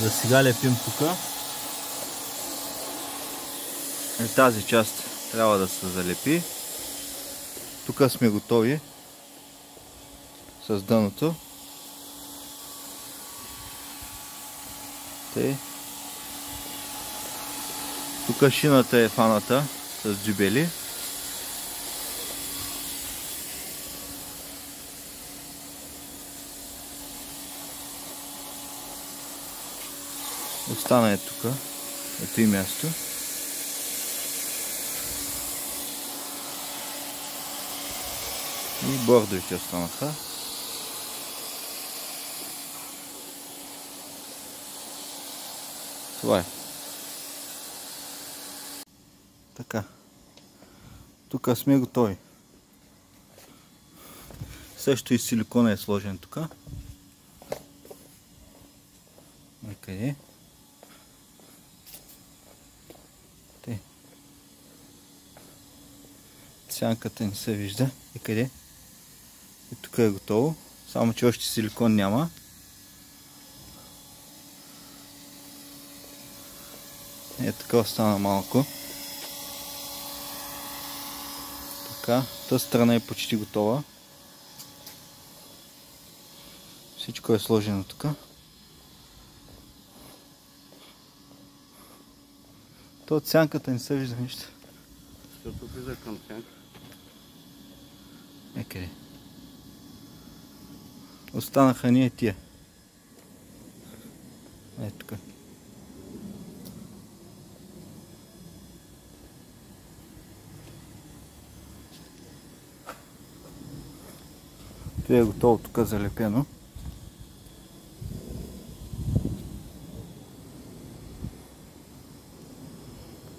За сега лепим тук. И тази част трябва да се залепи. Тук сме готови с дъното. Тук шината е фаната с джибели. Остана е тук. Ето и място. И бордовете останаха. Това е. Така. Тук сме готови. Също и силикона е сложен тук. Къде? Сянката не се вижда. И къде? И тук е готово. Само че още силикон няма. Така остана малко. Така. Тази страна е почти готова. Всичко е сложено тук. То от сянката не се вижда нищо. Защото влиза към сянка. Къде? Останаха ние тия. Тук. Това е готово тук залепено.